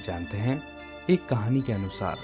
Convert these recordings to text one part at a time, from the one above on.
जानते हैं, एक कहानी के अनुसार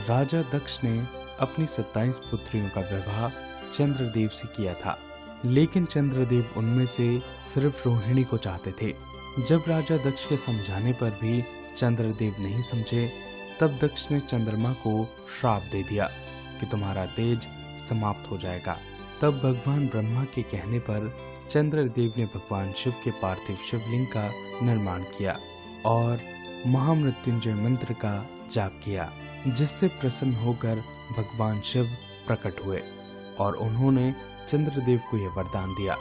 राजा दक्ष ने अपनी 27 पुत्रियों का विवाह चंद्रदेव से किया था, लेकिन चंद्रदेव उनमें से सिर्फ रोहिणी को चाहते थे। जब राजा दक्ष के समझाने पर भी चंद्रदेव नहीं समझे, तब दक्ष ने चंद्रमा को श्राप दे दिया कि तुम्हारा तेज समाप्त हो जाएगा। तब भगवान ब्रह्मा के कहने पर चंद्रदेव ने भगवान शिव के पार्थिव शिवलिंग का निर्माण किया और महामृत्युंजय मंत्र का जाप किया, जिससे प्रसन्न होकर भगवान शिव प्रकट हुए और उन्होंने चंद्रदेव को यह वरदान दिया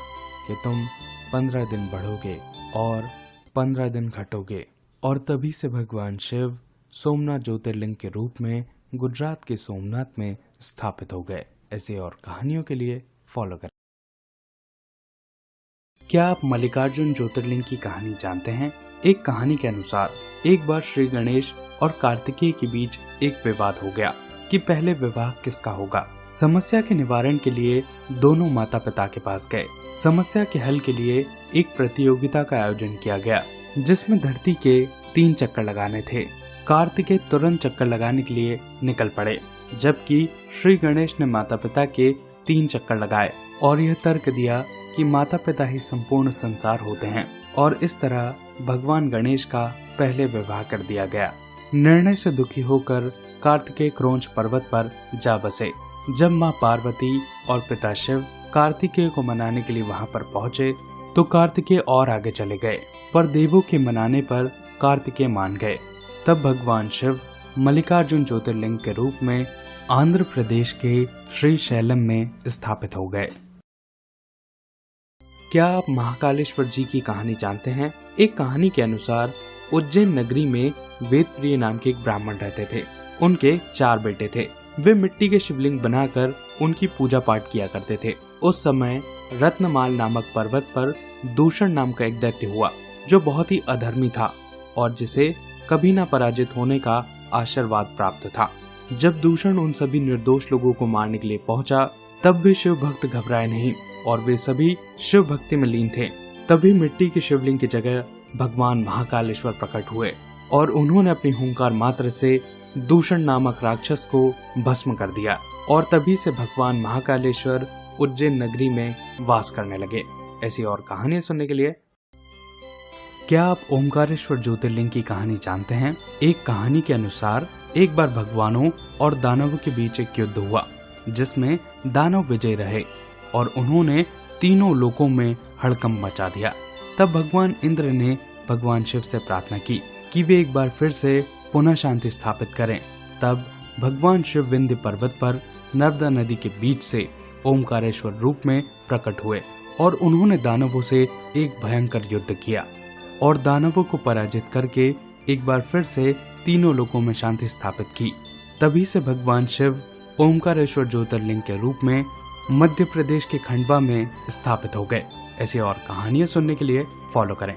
कि तुम 15 दिन बढ़ोगे और 15 दिन घटोगे। और तभी से भगवान शिव सोमनाथ ज्योतिर्लिंग के रूप में गुजरात के सोमनाथ में स्थापित हो गए। ऐसे और कहानियों के लिए फॉलो करें। क्या आप मल्लिकार्जुन ज्योतिर्लिंग की कहानी जानते हैं? एक कहानी के अनुसार एक बार श्री गणेश और कार्तिकेय के बीच एक विवाद हो गया कि पहले विवाह किसका होगा। समस्या के निवारण के लिए दोनों माता पिता के पास गए। समस्या के हल के लिए एक प्रतियोगिता का आयोजन किया गया, जिसमें धरती के 3 चक्कर लगाने थे। कार्तिकेय तुरंत चक्कर लगाने के लिए निकल पड़े, जबकि श्री गणेश ने माता पिता के 3 चक्कर लगाए और यह तर्क दिया कि माता पिता ही संपूर्ण संसार होते हैं, और इस तरह भगवान गणेश का पहले विवाह कर दिया गया। निर्णय से दुखी होकर कार्तिकेय क्रोंच पर्वत पर जा बसे। जब माँ पार्वती और पिता शिव कार्तिकेय को मनाने के लिए वहाँ पर पहुँचे, तो कार्तिकेय और आगे चले गए, पर देवों के मनाने पर कार्तिकेय मान गए। तब भगवान शिव मल्लिकार्जुन ज्योतिर्लिंग के रूप में आंध्र प्रदेश के श्रीशैलम में स्थापित हो गए। क्या आप महाकालेश्वर जी की कहानी जानते हैं? एक कहानी के अनुसार उज्जैन नगरी में वेदप्रिय नाम के एक ब्राह्मण रहते थे। उनके 4 बेटे थे। वे मिट्टी के शिवलिंग बनाकर उनकी पूजा पाठ किया करते थे। उस समय रत्नमाल नामक पर्वत पर दूषण नाम का एक दैत्य हुआ, जो बहुत ही अधर्मी था और जिसे कभी न पराजित होने का आशीर्वाद प्राप्त था। जब दूषण उन सभी निर्दोष लोगों को मारने के लिए पहुंचा, तब भी शिव भक्त घबराए नहीं और वे सभी शिव भक्ति में लीन थे। तभी मिट्टी के शिवलिंग की जगह भगवान महाकालेश्वर प्रकट हुए और उन्होंने अपनी हुंकार मात्र से दूषण नामक राक्षस को भस्म कर दिया, और तभी से भगवान महाकालेश्वर उज्जैन नगरी में वास करने लगे। ऐसी और कहानियां सुनने के लिए क्या आप ओमकारेश्वर ज्योतिर्लिंग की कहानी जानते हैं? एक कहानी के अनुसार एक बार भगवानों और दानवों के बीच एक युद्ध हुआ, जिसमें दानव विजय रहे और उन्होंने तीनों लोकों में हड़कंप मचा दिया। तब भगवान इंद्र ने भगवान शिव से प्रार्थना की कि वे एक बार फिर से पुनः शांति स्थापित करें। तब भगवान शिव विंध्य पर्वत पर नर्मदा नदी के बीच से ओमकारेश्वर रूप में प्रकट हुए और उन्होंने दानवों से एक भयंकर युद्ध किया और दानवों को पराजित करके एक बार फिर से तीनों लोकों में शांति स्थापित की। तभी से भगवान शिव ओमकारेश्वर ज्योतिर्लिंग के रूप में मध्य प्रदेश के खंडवा में स्थापित हो गए। ऐसी और कहानियां सुनने के लिए फॉलो करें।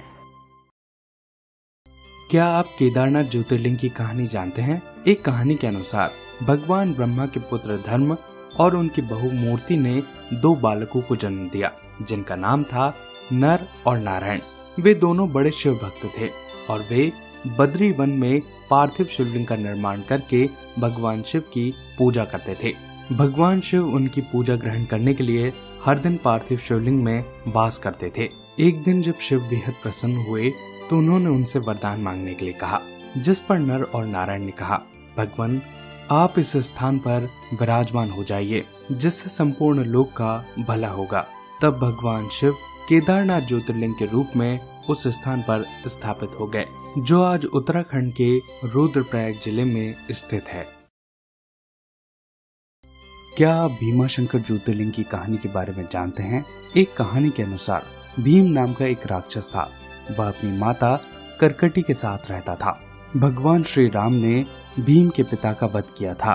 क्या आप केदारनाथ ज्योतिर्लिंग की कहानी जानते हैं? एक कहानी के अनुसार भगवान ब्रह्मा के पुत्र धर्म और उनकी बहू मूर्ति ने 2 बालकों को जन्म दिया, जिनका नाम था नर और नारायण। वे दोनों बड़े शिव भक्त थे और वे बद्री वन में पार्थिव शिवलिंग का निर्माण करके भगवान शिव की पूजा करते थे। भगवान शिव उनकी पूजा ग्रहण करने के लिए हर दिन पार्थिव शिवलिंग में वास करते थे। एक दिन जब शिव बेहद प्रसन्न हुए, तो उन्होंने उनसे वरदान मांगने के लिए कहा, जिस पर नर और नारायण ने कहा, भगवान आप इस स्थान पर विराजमान हो जाइए, जिससे संपूर्ण लोक का भला होगा। तब भगवान शिव केदारनाथ ज्योतिर्लिंग के रूप में उस स्थान पर स्थापित हो गए, जो आज उत्तराखंड के रुद्रप्रयाग जिले में स्थित है। क्या आप भीमाशंकर ज्योतिर्लिंग की कहानी के बारे में जानते हैं? एक कहानी के अनुसार भीम नाम का एक राक्षस था। वह अपनी माता करकटी के साथ रहता था। भगवान श्री राम ने भीम के पिता का वध किया था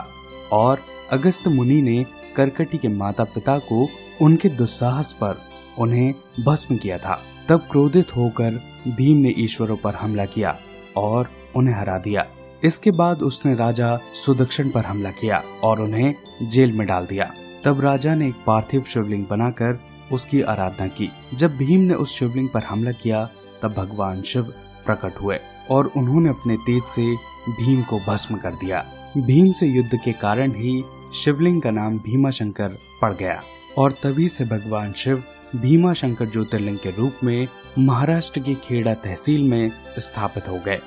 और अगस्त मुनि ने करकटी के माता पिता को उनके दुस्साहस पर उन्हें भस्म किया था। तब क्रोधित होकर भीम ने ईश्वरों पर हमला किया और उन्हें हरा दिया। इसके बाद उसने राजा सुदक्षिण पर हमला किया और उन्हें जेल में डाल दिया। तब राजा ने एक पार्थिव शिवलिंग बनाकर उसकी आराधना की। जब भीम ने उस शिवलिंग पर हमला किया, तब भगवान शिव प्रकट हुए और उन्होंने अपने तेज से भीम को भस्म कर दिया। भीम से युद्ध के कारण ही शिवलिंग का नाम भीमाशंकर पड़ गया और तभी से भगवान शिव भीमाशंकर ज्योतिर्लिंग के रूप में महाराष्ट्र की खेड़ा तहसील में स्थापित हो गए।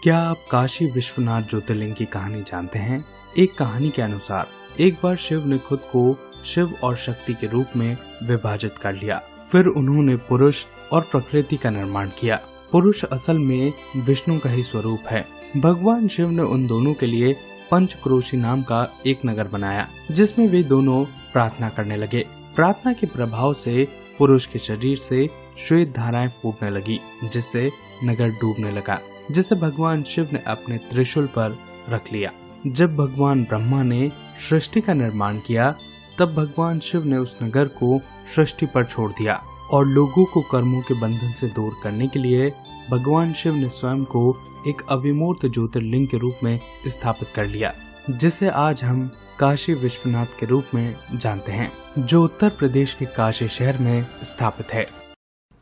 क्या आप काशी विश्वनाथ ज्योतिर्लिंग की कहानी जानते हैं? एक कहानी के अनुसार एक बार शिव ने खुद को शिव और शक्ति के रूप में विभाजित कर लिया। फिर उन्होंने पुरुष और प्रकृति का निर्माण किया। पुरुष असल में विष्णु का ही स्वरूप है। भगवान शिव ने उन दोनों के लिए पंचक्रोशी नाम का एक नगर बनाया, जिसमें वे दोनों प्रार्थना करने लगे। प्रार्थना के प्रभाव से पुरुष के शरीर से श्वेत धाराएं फूटने लगी, जिससे नगर डूबने लगा, जिसे भगवान शिव ने अपने त्रिशूल पर रख लिया। जब भगवान ब्रह्मा ने सृष्टि का निर्माण किया, तब भगवान शिव ने उस नगर को सृष्टि पर छोड़ दिया और लोगों को कर्मों के बंधन से दूर करने के लिए भगवान शिव ने स्वयं को एक अविमूर्त ज्योतिर्लिंग के रूप में स्थापित कर लिया, जिसे आज हम काशी विश्वनाथ के रूप में जानते हैं, जो उत्तर प्रदेश के काशी शहर में स्थापित है।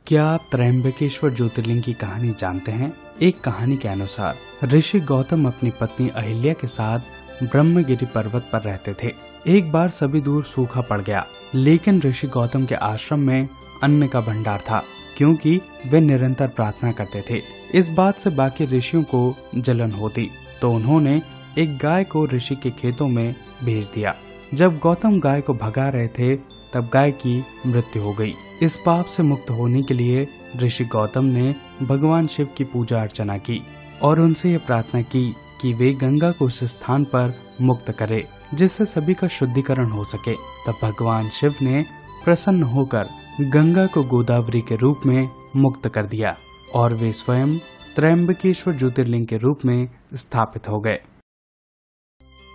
क्या आप त्रयंबकेश्वर ज्योतिर्लिंग की कहानी जानते हैं? एक कहानी के अनुसार ऋषि गौतम अपनी पत्नी अहिल्या के साथ ब्रह्मगिरि पर्वत पर रहते थे। एक बार सभी दूर सूखा पड़ गया, लेकिन ऋषि गौतम के आश्रम में अन्न का भंडार था, क्योंकि वे निरंतर प्रार्थना करते थे। इस बात से बाकी ऋषियों को जलन होती, तो उन्होंने एक गाय को ऋषि के खेतों में भेज दिया। जब गौतम गाय को भगा रहे थे, तब गाय की मृत्यु हो गई। इस पाप से मुक्त होने के लिए ऋषि गौतम ने भगवान शिव की पूजा अर्चना की और उनसे ये प्रार्थना की कि वे गंगा को उस स्थान पर मुक्त करे जिससे सभी का शुद्धिकरण हो सके। तब भगवान शिव ने प्रसन्न होकर गंगा को गोदावरी के रूप में मुक्त कर दिया और वे स्वयं त्रयंबकेश्वर ज्योतिर्लिंग के रूप में स्थापित हो गए।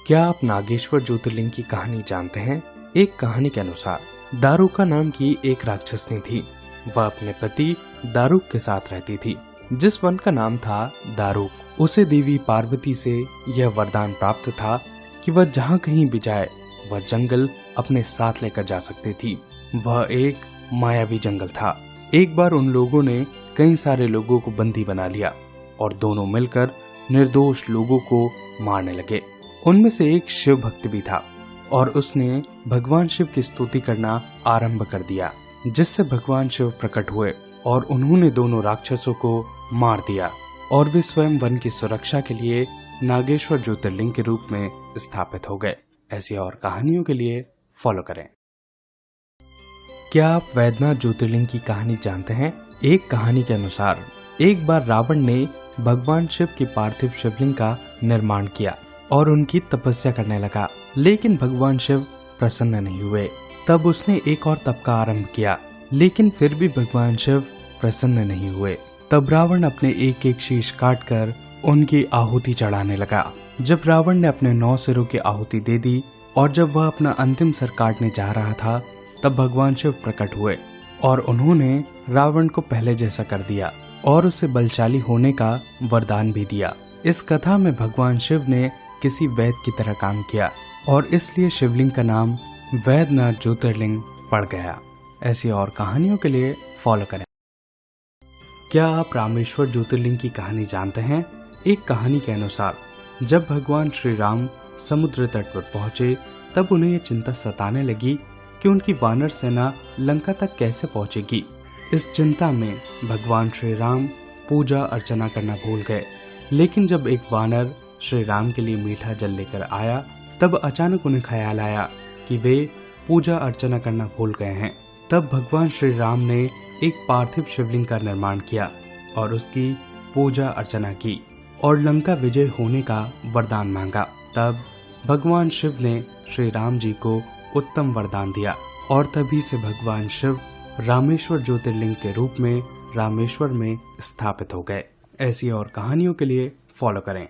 क्या आप नागेश्वर ज्योतिर्लिंग की कहानी जानते हैं? एक कहानी के अनुसार दारुका नाम की एक राक्षसनी थी। वह अपने पति दारुक के साथ रहती थी, जिस वन का नाम था दारुक। उसे देवी पार्वती से यह वरदान प्राप्त था कि वह जहाँ कहीं भी जाए, वह जंगल अपने साथ लेकर जा सकती थी। वह एक मायावी जंगल था। एक बार उन लोगों ने कई सारे लोगों को बंदी बना लिया और दोनों मिलकर निर्दोष लोगों को मारने लगे। उनमें से एक शिव भक्त भी था और उसने भगवान शिव की स्तुति करना आरंभ कर दिया, जिससे भगवान शिव प्रकट हुए और उन्होंने दोनों राक्षसों को मार दिया और वे स्वयं वन की सुरक्षा के लिए नागेश्वर ज्योतिर्लिंग के रूप में स्थापित हो गए। ऐसी और कहानियों के लिए फॉलो करें। क्या आप वैद्यनाथ ज्योतिर्लिंग की कहानी जानते हैं? एक कहानी के अनुसार एक बार रावण ने भगवान शिव की पार्थिव शिवलिंग का निर्माण किया और उनकी तपस्या करने लगा, लेकिन भगवान शिव प्रसन्न नहीं हुए। तब उसने एक और तप का आरंभ किया, लेकिन फिर भी भगवान शिव प्रसन्न नहीं हुए। तब रावण अपने एक एक शीश काटकर उनकी आहुति चढ़ाने लगा। जब रावण ने अपने 9 सिरों की आहुति दे दी और जब वह अपना अंतिम सिर काटने जा रहा था, तब भगवान शिव प्रकट हुए और उन्होंने रावण को पहले जैसा कर दिया और उसे बलशाली होने का वरदान भी दिया। इस कथा में भगवान शिव ने किसी वैद्य की तरह काम किया और इसलिए शिवलिंग का नाम वैद्यनाथ ज्योतिर्लिंग पड़ गया। ऐसी और कहानियों के लिए फॉलो करें। क्या आप रामेश्वर ज्योतिर्लिंग की कहानी जानते हैं? एक कहानी के अनुसार जब भगवान श्री राम समुद्र तट पर पहुंचे, तब उन्हें ये चिंता सताने लगी कि उनकी वानर सेना लंका तक कैसे पहुंचेगी। इस चिंता में भगवान श्री राम पूजा अर्चना करना भूल गए, लेकिन जब एक वानर श्री राम के लिए मीठा जल लेकर आया, तब अचानक उन्हें ख्याल आया कि वे पूजा अर्चना करना भूल गए हैं। तब भगवान श्री राम ने एक पार्थिव शिवलिंग का निर्माण किया और उसकी पूजा अर्चना की और लंका विजय होने का वरदान मांगा। तब भगवान शिव ने श्री राम जी को उत्तम वरदान दिया और तभी से भगवान शिव रामेश्वर ज्योतिर्लिंग के रूप में रामेश्वर में स्थापित हो गए। ऐसी और कहानियों के लिए फॉलो करें।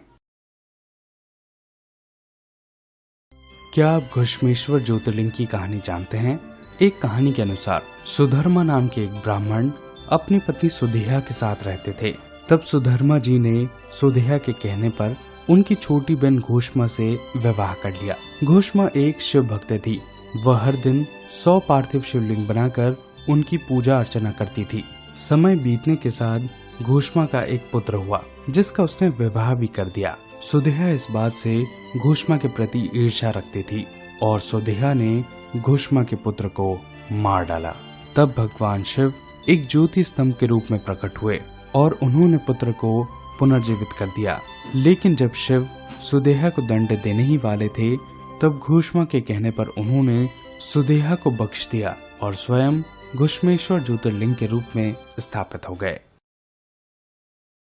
क्या आप घुश्मेश्वर ज्योतिर्लिंग की कहानी जानते हैं? एक कहानी के अनुसार सुधर्मा नाम के एक ब्राह्मण अपनी पत्नी सुधेया के साथ रहते थे। तब सुधर्मा जी ने सुधेया के कहने पर उनकी छोटी बहन घोषमा से विवाह कर लिया। घोषमा एक शिव भक्त थी। वह हर दिन 100 पार्थिव शिवलिंग बनाकर उनकी पूजा अर्चना करती थी। समय बीतने के साथ घूष्मा का एक पुत्र हुआ जिसका उसने विवाह भी कर दिया। सुदेहा इस बात से घूष्मा के प्रति ईर्ष्या रखती थी और सुदेहा ने घूष्मा के पुत्र को मार डाला। तब भगवान शिव एक ज्योति स्तंभ के रूप में प्रकट हुए और उन्होंने पुत्र को पुनर्जीवित कर दिया। लेकिन जब शिव सुदेहा को दंड देने ही वाले थे तब घूष्मा के कहने पर उन्होंने सुदेहा को बख्श दिया और स्वयं घुश्मेश्वर ज्योतिर्लिंग के रूप में स्थापित हो गए।